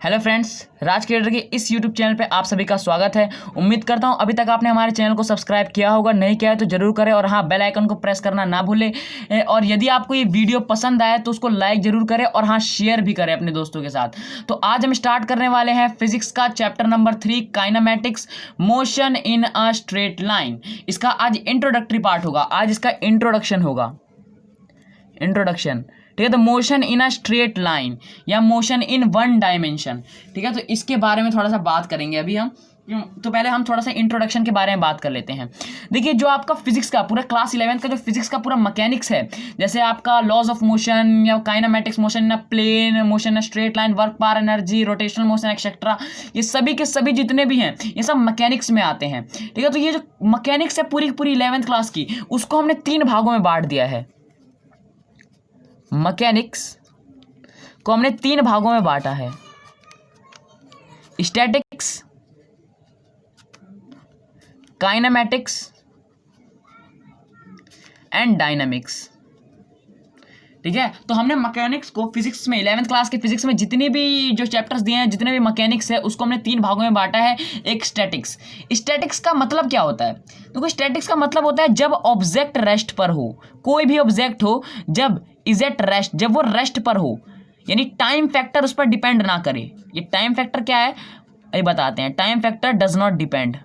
Hello friends, राज creator के इस YouTube channel पे आप सभी का स्वागत है। उम्मीद करता हूँ अभी तक आपने हमारे चैनल को सब्सक्राइब किया होगा, नहीं किया है तो जरूर करें और हाँ, बेल आइकन को प्रेस करना ना भूलें। और यदि आपको ये वीडियो पसंद आए तो उसको लाइक जरूर करें और हाँ, शेयर भी करें अपने दोस्तों के साथ। तो आज हम स्टार्ट करने वाले हैं फिजिक्स का chapter number 3 kinematics, motion in a straight line. इसका आज इंट्रोडक्टरी पार्ट होगा, आज इसका इंट्रोडक्शन होगा, इंट्रोडक्शन। ठीक है, तो motion in a straight line या मोशन इन वन डायमेंशन। ठीक है, तो इसके बारे में थोड़ा सा बात करेंगे अभी हम। तो पहले हम थोड़ा सा इंट्रोडक्शन के बारे में बात कर लेते हैं। देखिए, जो आपका फिजिक्स का पूरा क्लास 11th का जो फिजिक्स का पूरा मैकेनिक्स है, जैसे आपका लॉज ऑफ मोशन या kinematics, motion in a plane, motion in a straight line, work power energy, rotational motion etcetera, ये सभी के सभी जितने भी हैं ये सब मैकेनिक्स में आते हैं। ठीक है, तो ये जो मैकेनिक्स है पूरी पूरी 11th क्लास की, उसको हमने 3 भागों में बांट दिया है। मैकेनिक्स को हमने 3 भागों में बांटा है, स्टैटिक्स, काइनेमैटिक्स एंड डायनामिक्स। ठीक है, तो हमने मैकेनिक्स को फिजिक्स में 11th क्लास के फिजिक्स में जितने भी जो चैप्टर्स दिए हैं, जितने भी मैकेनिक्स है, उसको हमने 3 भागों में बांटा है। एक स्टैटिक्स। स्टैटिक्स का मतलब क्या होता है? देखो, स्टैटिक्स का मतलब होता है जब ऑब्जेक्ट रेस्ट पर हो, कोई भी ऑब्जेक्ट हो, जब इज एट रेस्ट, जब वो रेस्ट पर हो, यानी टाइम फैक्टर उस पर डिपेंड ना करे। ये टाइम फैक्टर क्या है ये बताते हैं। Time factor does not depend,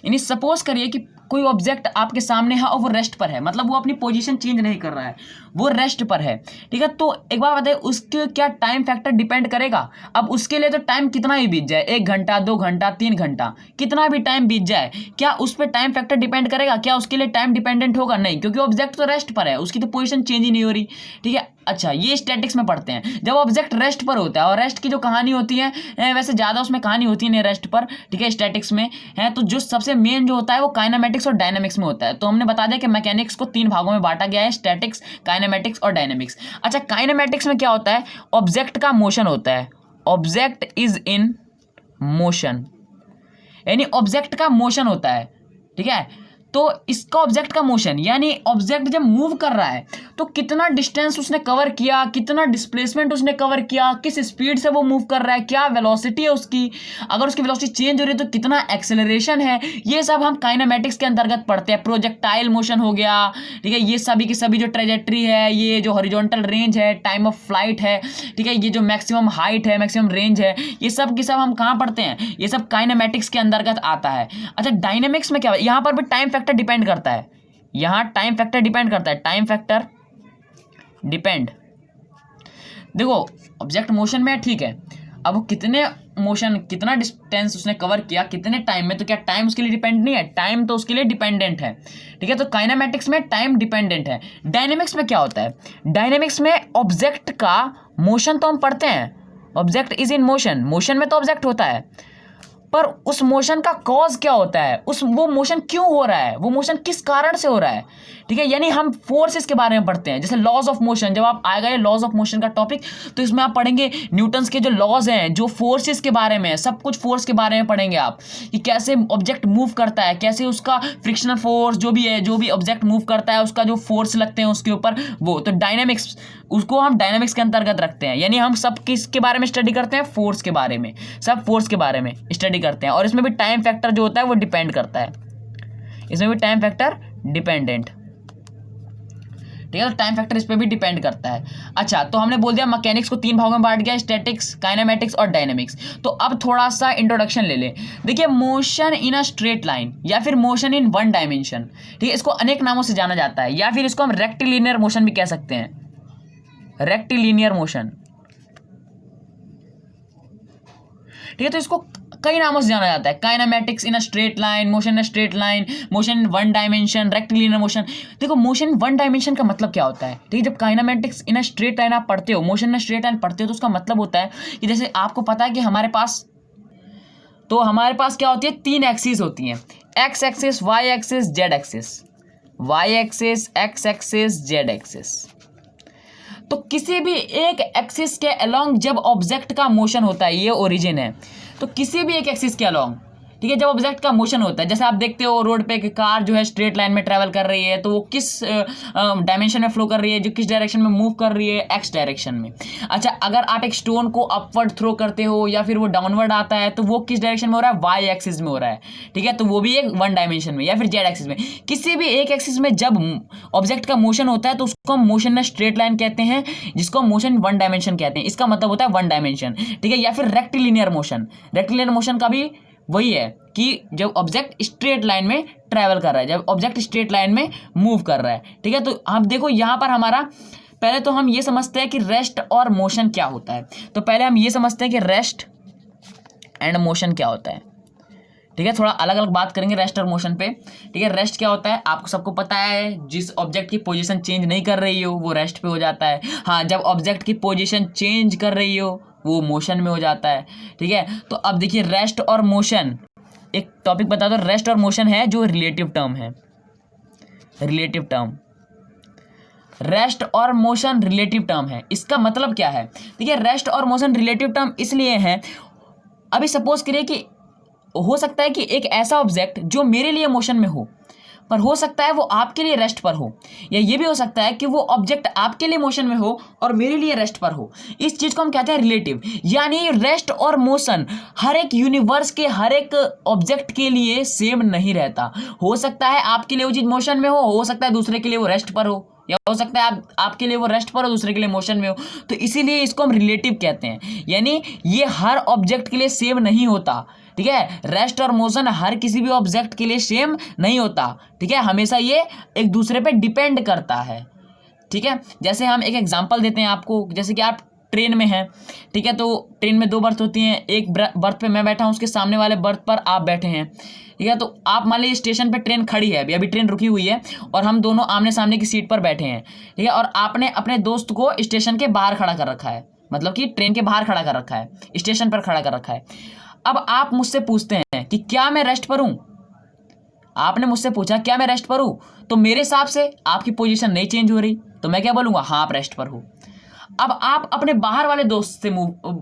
यानी सपोज करिए कि कोई ऑब्जेक्ट आपके सामने है और वो रेस्ट पर है, मतलब वो अपनी पोजीशन चेंज नहीं कर रहा है, वो रेस्ट पर है। ठीक है, तो एक बार बताइए, उसके क्या टाइम फैक्टर डिपेंड करेगा? अब उसके लिए तो टाइम कितना ही बीत जाए, 1 घंटा, 2 घंटा, 3 घंटा, कितना भी टाइम बीत जाए, क्या उस पर टाइम फैक्टर डिपेंड करेगा? क्या उसके लिए टाइम डिपेंडेंट होगा? नहीं, क्योंकि ऑब्जेक्ट तो रेस्ट पर है, उसकी तो पोजीशन चेंज ही नहीं हो रही। ठीक है, अच्छा, ये स्टैटिक्स में पढ़ते हैं। जब ऑब्जेक्ट रेस्ट पर होता है, और रेस्ट की जो कहानी होती है, वैसे ज़्यादा उसमें कहानी होती नहीं रेस्ट पर, ठीक है, स्टैटिक्स में है, तो जो सबसे मेन जो होता है वो काइनेमैटिक्स और डायनामिक्स में होता है। तो हमने बता दिया कि मैकेनिक्स को 3 भागों में बांटा गया है, स्टैटिक्स, काइनेमैटिक्स और डायनामिक्स। अच्छा, काइनेमैटिक्स में क्या होता है? ऑब्जेक्ट का मोशन होता है, ऑब्जेक्ट इज इन मोशन, यानी ऑब्जेक्ट का मोशन होता है। ठीक है, तो इसका ऑब्जेक्ट का मोशन, यानी ऑब्जेक्ट जब मूव कर रहा है तो कितना डिस्टेंस उसने कवर किया, कितना डिस्प्लेसमेंट उसने कवर किया, किस स्पीड से वो मूव कर रहा है, क्या वेलोसिटी है उसकी, अगर उसकी वेलोसिटी चेंज हो रही है तो कितना एक्सेलरेशन है, ये सब हम काइनेमैटिक्स के अंतर्गत पढ़ते हैं। प्रोजेक्टाइल मोशन हो गया, ठीक है, ये सभी की सभी जो ट्रेजेक्ट्री है, ये जो हॉरिजॉन्टल रेंज है, टाइम ऑफ फ्लाइट है, ठीक है, ये जो मैक्सिमम हाइट है, मैक्सिमम रेंज है, ये सब की सब हम कहाँ पढ़ते हैं? ये सब काइनेमैटिक्स के अंतर्गत आता है। अच्छा, डायनेमिक्स में क्या है? यहाँ पर भी टाइम फैक्टर डिपेंड करता है, यहां टाइम फैक्टर डिपेंड करता है, टाइम फैक्टर डिपेंड। देखो, ऑब्जेक्ट मोशन में है, ठीक है, अब वो कितने मोशन, कितना डिस्टेंस उसने कवर किया, कितने टाइम में, तो क्या टाइम उसके लिए डिपेंड नहीं है? टाइम तो उसके लिए डिपेंडेंट है। ठीक है, तो काइनेमैटिक्स में टाइम डिपेंडेंट है। डायनेमिक्स में क्या होता है? डायनेमिक्स में ऑब्जेक्ट का मोशन तो हम पढ़ते हैं, object is in motion, motion में तो ऑब्जेक्ट होता है, पर उस मोशन का कॉज क्या होता है, वो मोशन क्यों हो रहा है, वो मोशन किस कारण से हो रहा है। ठीक है, यानी हम फोर्सेस के बारे में पढ़ते हैं, जैसे लॉज ऑफ मोशन। जब आप आएगा ये लॉज ऑफ मोशन का टॉपिक, तो इसमें आप पढ़ेंगे न्यूटन्स के जो लॉज हैं, जो फोर्सेस के बारे में, सब कुछ फोर्स के बारे में पढ़ेंगे आप, कि कैसे ऑब्जेक्ट मूव करता है, कैसे उसका फ्रिक्शनल फोर्स जो भी है, जो भी ऑब्जेक्ट मूव करता है उसका जो फोर्स लगते हैं उसके ऊपर, वो तो डायनेमिक्स, उसको हम डायनेमिक्स के अंतर्गत रखते हैं। यानी हम सब किसके बारे में स्टडी करते हैं? फोर्स के बारे में, सब फोर्स के बारे में स्टडी करते हैं। और इसमें भी टाइम फैक्टर जो होता है वो डिपेंड करता है, इसमें भी टाइम फैक्टर डिपेंडेंट। ठीक है, तो टाइम फैक्टर इस पे भी डिपेंड करता है। अच्छा, तो हमने बोल दिया मैकेनिक्स को 3 भागों में बांट गया, स्टैटिक्स, काइनेमैटिक्स और डायनेमिक्स। तो अब थोड़ा सा इंट्रोडक्शन ले ले। देखिए, motion in a straight line या फिर मोशन इन वन डायमेंशन, ठीक है, इसको अनेक नामों से जाना जाता है, या फिर इसको हम रेक्टिलिनियर मोशन भी कह सकते हैं, रेक्टिलिनियर मोशन। ठीक है, तो इसको कई नामों से जाना जाता है, kinematics in a straight line, motion in a straight line, motion in one dimension, rectilinear motion. देखो, मोशन इन वन डायमेंशन का मतलब क्या होता है? ठीक है, जब kinematics in a straight line आप पढ़ते हो, motion in a straight line पढ़ते हो, तो उसका मतलब होता है कि जैसे आपको पता है कि हमारे पास क्या होती है? 3 एक्सिस होती हैं, X axis, Y axis, Z axis, Y axis, x axis, Z axis. तो किसी भी एक एक्सिस के अलोंग जब ऑब्जेक्ट का मोशन होता है, ये ओरिजिन है, तो किसी भी एक एक्सिस के अलोंग, ठीक है। जब ऑब्जेक्ट का मोशन होता है, जैसे आप देखते हो रोड पे कार जो है स्ट्रेट लाइन में ट्रैवल कर रही है, तो वो किस डायमेंशन में फ्लो कर रही है, जो किस डायरेक्शन में मूव कर रही है, एक्स डायरेक्शन में। अच्छा, अगर आप एक स्टोन को अपवर्ड थ्रो करते हो या फिर वो डाउनवर्ड आता है, तो वो किस डायरेक्शन में हो रहा है, वाई एक्सिस में हो रहा है, ठीक है, तो वो भी एक वन डायमेंशन में, या फिर जेड एक्सिस में। किसी भी एक एक्सिस में जब ऑब्जेक्ट का मोशन होता है तो उसको हम मोशन स्ट्रेट लाइन कहते हैं, जिसको मोशन वन डायमेंशन कहते हैं। इसका मतलब होता है वन डायमेंशन, ठीक है। या फिर रेक्टिलिनियर मोशन, रेक्टिलिनियर मोशन का भी वही है कि जब ऑब्जेक्ट स्ट्रेट लाइन में ट्रैवल कर रहा है, जब ऑब्जेक्ट स्ट्रेट लाइन में मूव कर रहा है, ठीक है। तो आप देखो यहाँ पर हमारा, पहले तो हम ये समझते हैं कि रेस्ट और मोशन क्या होता है। तो पहले हम ये समझते हैं कि रेस्ट एंड मोशन क्या होता है, ठीक है। थोड़ा अलग अलग बात करेंगे रेस्ट और मोशन पे, ठीक है। रेस्ट क्या होता है आपको सबको पता है, जिस ऑब्जेक्ट की पोजीशन चेंज नहीं कर रही हो वो रेस्ट पे हो जाता है। हाँ, जब ऑब्जेक्ट की पोजीशन चेंज कर रही हो वो मोशन में हो जाता है, ठीक है। तो अब देखिए रेस्ट और मोशन, एक टॉपिक बता दो, रेस्ट और मोशन है जो रिलेटिव टर्म है, रिलेटिव टर्म। रेस्ट और मोशन रिलेटिव टर्म है, इसका मतलब क्या है, देखिए रेस्ट और मोशन रिलेटिव टर्म इसलिए है, अभी सपोज करिए कि हो सकता है कि एक ऐसा ऑब्जेक्ट जो मेरे लिए मोशन में हो, पर हो सकता है वो आपके लिए रेस्ट पर हो, या ये भी हो सकता है कि वो ऑब्जेक्ट आपके लिए मोशन में हो और मेरे लिए रेस्ट पर हो। इस चीज़ को हम कहते हैं रिलेटिव। यानी रेस्ट और मोशन हर एक यूनिवर्स के हर एक ऑब्जेक्ट के लिए सेम नहीं रहता। हो सकता है आपके लिए वो चीज़ मोशन में हो सकता है दूसरे के लिए वो रेस्ट पर हो, या हो सकता है आपके लिए वो रेस्ट पर हो दूसरे के लिए मोशन में हो। तो इसीलिए इसको हम रिलेटिव कहते हैं, यानी ये हर ऑब्जेक्ट के लिए सेम नहीं होता, ठीक है। रेस्ट और मोशन हर किसी भी ऑब्जेक्ट के लिए सेम नहीं होता, ठीक है, हमेशा ये एक दूसरे पे डिपेंड करता है, ठीक है। जैसे हम एक एग्जांपल देते हैं आपको, जैसे कि आप ट्रेन में हैं, ठीक है, तो ट्रेन में दो बर्थ होती हैं, एक बर्थ पे मैं बैठा हूँ, उसके सामने वाले बर्थ पर आप बैठे हैं, ठीक है। तो आप मान लीजिए स्टेशन पे ट्रेन खड़ी है, अभी ट्रेन रुकी हुई है और हम दोनों आमने सामने की सीट पर बैठे हैं, ठीक है, और आपने अपने दोस्त को स्टेशन के बाहर खड़ा कर रखा है, मतलब कि ट्रेन के बाहर खड़ा कर रखा है, स्टेशन पर खड़ा कर रखा है। अब आप मुझसे पूछते हैं कि क्या मैं रेस्ट पर हूं, आपने मुझसे पूछा क्या मैं रेस्ट पर हूं, तो मेरे हिसाब से आपकी पोजीशन नहीं चेंज हो रही, तो मैं क्या बोलूंगा, हाँ आप रेस्ट पर हो। अब आप अपने बाहर वाले दोस्त से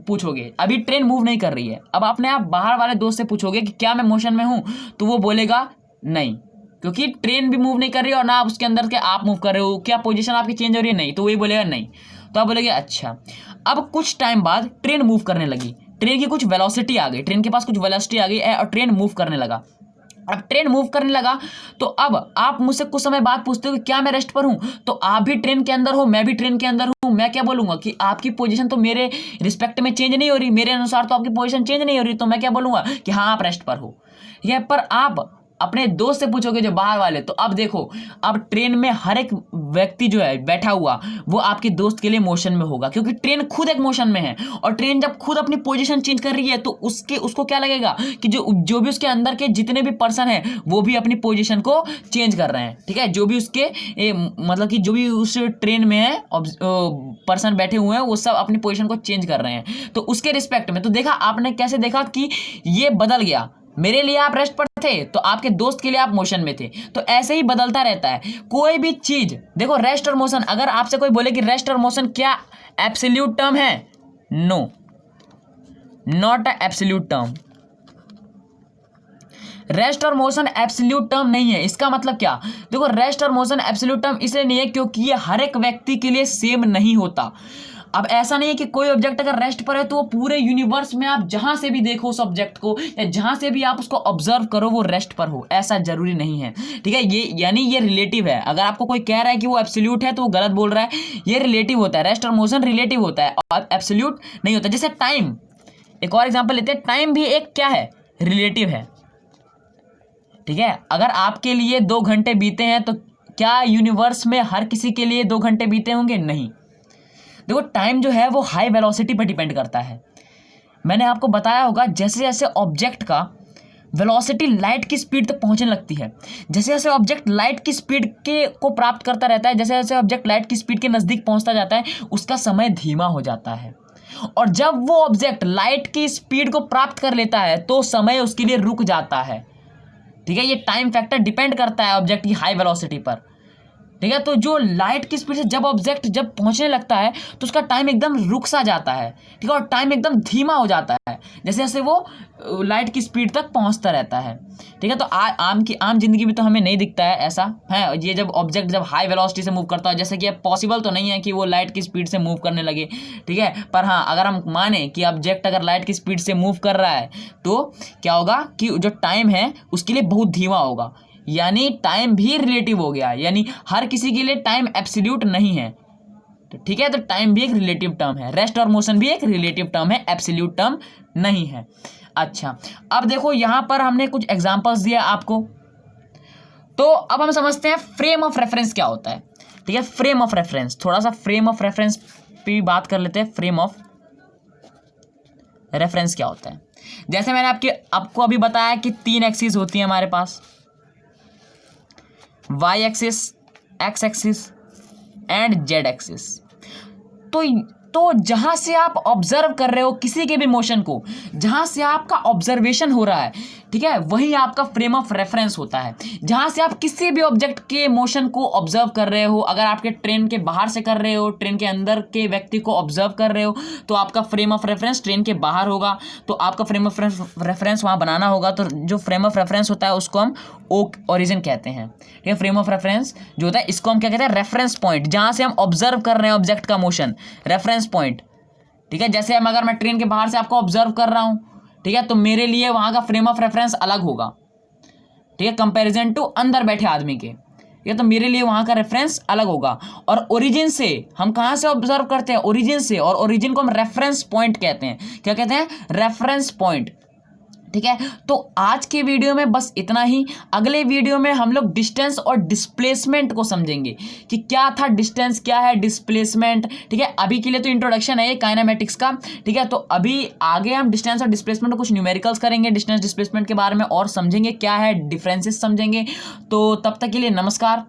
पूछोगे, अभी ट्रेन मूव नहीं कर रही है, अब आप बाहर वाले दोस्त से पूछोगे कि क्या मैं मोशन में हूं, तो वो बोलेगा नहीं, क्योंकि ट्रेन भी मूव नहीं कर रही है और ना उसके अंदर के आप मूव कर रहे हो, क्या पोजीशन आपकी चेंज हो रही है, नहीं, तो वही बोलेगा नहीं। तो आप बोलेंगे अच्छा। अब कुछ टाइम बाद ट्रेन मूव करने लगी, ट्रेन की कुछ वेलोसिटी आ गई, ट्रेन के पास कुछ वेलोसिटी आ गई और ट्रेन मूव करने लगा। अब ट्रेन मूव करने लगा तो अब आप मुझसे कुछ समय बाद पूछते हो कि क्या मैं रेस्ट पर हूं, तो आप भी ट्रेन के अंदर हो, मैं भी ट्रेन के अंदर हूं। मैं क्या बोलूंगा कि आपकी पोजीशन तो मेरे रिस्पेक्ट में चेंज नहीं हो रही, मेरे अनुसार तो आपकी पोजीशन चेंज नहीं हो रही, तो मैं क्या बोलूंगा कि हाँ आप रेस्ट पर हो। यह पर आप अपने दोस्त से पूछोगे जो बाहर वाले, तो अब देखो, अब ट्रेन में हर एक व्यक्ति जो है बैठा हुआ वो आपके दोस्त के लिए मोशन में होगा, क्योंकि ट्रेन खुद एक मोशन में है, और ट्रेन जब खुद अपनी पोजीशन चेंज कर रही है तो उसको क्या लगेगा कि जो भी उसके अंदर के जितने भी पर्सन हैं वो भी अपनी पोजीशन को चेंज कर रहे हैं, ठीक है। जो भी उसके मतलब कि जो भी उस ट्रेन में है पर्सन बैठे हुए हैं वो सब अपनी पोजीशन को चेंज कर रहे हैं, तो उसके रिस्पेक्ट में। तो देखा आपने कैसे देखा कि ये बदल गया, मेरे लिए आप रेस्ट पर थे तो आपके दोस्त के लिए आप मोशन में थे, तो ऐसे ही बदलता रहता है कोई भी चीज। देखो रेस्ट और मोशन, अगर आपसे कोई बोले कि रेस्ट और मोशन क्या एब्सोल्यूट टर्म है, no, not a absolute term. Rest और मोशन एब्सोल्यूट टर्म नहीं है। इसका मतलब क्या, देखो रेस्ट और मोशन एब्सोल्यूट टर्म इसलिए नहीं है क्योंकि ये हर एक व्यक्ति के लिए सेम नहीं होता। अब ऐसा नहीं है कि कोई ऑब्जेक्ट अगर रेस्ट पर है तो वो पूरे यूनिवर्स में आप जहां से भी देखो उस ऑब्जेक्ट को, या जहां से भी आप उसको ऑब्जर्व करो वो रेस्ट पर हो, ऐसा जरूरी नहीं है, ठीक है। ये यानी ये रिलेटिव है। अगर आपको कोई कह रहा है कि वो एब्सोल्यूट है तो वो गलत बोल रहा है, ये रिलेटिव होता है। रेस्ट और मोशन रिलेटिव होता है और एब्सोल्यूट नहीं होता। जैसे टाइम, एक और एग्जाम्पल लेते हैं, टाइम भी एक क्या है, रिलेटिव है, ठीक है। अगर आपके लिए 2 घंटे बीते हैं तो क्या यूनिवर्स में हर किसी के लिए 2 घंटे बीते होंगे, नहीं। देखो टाइम जो है वो हाई वेलोसिटी पर डिपेंड करता है। मैंने आपको बताया होगा जैसे जैसे ऑब्जेक्ट का वेलोसिटी लाइट की स्पीड तक पहुंचने लगती है, जैसे जैसे ऑब्जेक्ट लाइट की स्पीड को प्राप्त करता रहता है, जैसे जैसे ऑब्जेक्ट लाइट की स्पीड के नज़दीक पहुंचता जाता है उसका समय धीमा हो जाता है, और जब वो ऑब्जेक्ट लाइट की स्पीड को प्राप्त कर लेता है तो समय उसके लिए रुक जाता है, ठीक है। ये टाइम फैक्टर डिपेंड करता है ऑब्जेक्ट की हाई वेलोसिटी पर, ठीक है। तो जो लाइट की स्पीड से जब ऑब्जेक्ट जब पहुंचने लगता है तो उसका टाइम एकदम रुक सा जाता है, ठीक है, और टाइम एकदम धीमा हो जाता है जैसे जैसे वो लाइट की स्पीड तक पहुंचता रहता है, ठीक है। तो आम जिंदगी में तो हमें नहीं दिखता है ऐसा है, ये जब ऑब्जेक्ट जब हाई वेलोसिटी से मूव करता है, जैसे कि अब पॉसिबल तो नहीं है कि वो लाइट की स्पीड से मूव करने लगे, ठीक है, पर हाँ अगर हम माने कि ऑब्जेक्ट अगर लाइट की स्पीड से मूव कर रहा है तो क्या होगा कि जो टाइम है उसके लिए बहुत धीमा होगा, यानी टाइम भी रिलेटिव हो गया, यानी हर किसी के लिए टाइम एब्सोल्यूट नहीं है, तो ठीक है। तो टाइम भी एक रिलेटिव टर्म है, रेस्ट और मोशन भी एक रिलेटिव टर्म है, एब्सोल्यूट टर्म नहीं है। अच्छा, अब देखो यहां पर हमने कुछ एग्जांपल्स दिया आपको, तो अब हम समझते हैं फ्रेम ऑफ रेफरेंस क्या होता है, ठीक है। फ्रेम ऑफ रेफरेंस, थोड़ा सा फ्रेम ऑफ रेफरेंस पे भी बात कर लेते हैं। फ्रेम ऑफ रेफरेंस क्या होता है, जैसे मैंने आपको अभी बताया कि 3 एक्सिस होती है हमारे पास, y axis, x axis and z axis. तो जहां से आप ऑब्जर्व कर रहे हो किसी के भी मोशन को, जहां से आपका ऑब्जर्वेशन हो रहा है, ठीक है, वही आपका फ्रेम ऑफ रेफरेंस होता है। जहां से आप किसी भी ऑब्जेक्ट के मोशन को ऑब्जर्व कर रहे हो, अगर आपके ट्रेन के बाहर से कर रहे हो, ट्रेन के अंदर के व्यक्ति को ऑब्जर्व कर रहे हो, तो आपका फ्रेम ऑफ रेफरेंस ट्रेन के बाहर होगा, तो आपका फ्रेम ऑफ रेफरेंस वहां बनाना होगा। तो जो फ्रेम ऑफ रेफरेंस होता है उसको हम ओरिजिन कहते हैं, ठीक है। फ्रेम ऑफ रेफरेंस जो होता है इसको हम क्या कहते हैं, रेफरेंस पॉइंट, जहां से हम ऑब्जर्व कर रहे हैं ऑब्जेक्ट का मोशन, रेफरेंस पॉइंट, ठीक है। जैसे अगर मैं ट्रेन के बाहर से आपको ऑब्जर्व कर रहा हूं, ठीक है, तो मेरे लिए वहां का फ्रेम ऑफ रेफरेंस अलग होगा, ठीक है, कंपैरिजन टू अंदर बैठे आदमी के, ये तो मेरे लिए वहां का रेफरेंस अलग होगा। और ओरिजिन से हम कहां से ऑब्जर्व करते हैं, ओरिजिन से, और ओरिजिन को हम रेफरेंस पॉइंट कहते हैं। क्या कहते हैं, रेफरेंस पॉइंट, ठीक है। तो आज के वीडियो में बस इतना ही। अगले वीडियो में हम लोग डिस्टेंस और डिस्प्लेसमेंट को समझेंगे कि क्या था डिस्टेंस, क्या है डिस्प्लेसमेंट, ठीक है। अभी के लिए तो इंट्रोडक्शन है ये काइनेमेटिक्स का, ठीक है। तो अभी आगे हम डिस्टेंस और डिस्प्लेसमेंट को कुछ न्यूमेरिकल्स करेंगे, डिस्टेंस डिस्प्लेसमेंट के बारे में और समझेंगे, क्या है डिफरेंसेस समझेंगे। तो तब तक के लिए नमस्कार।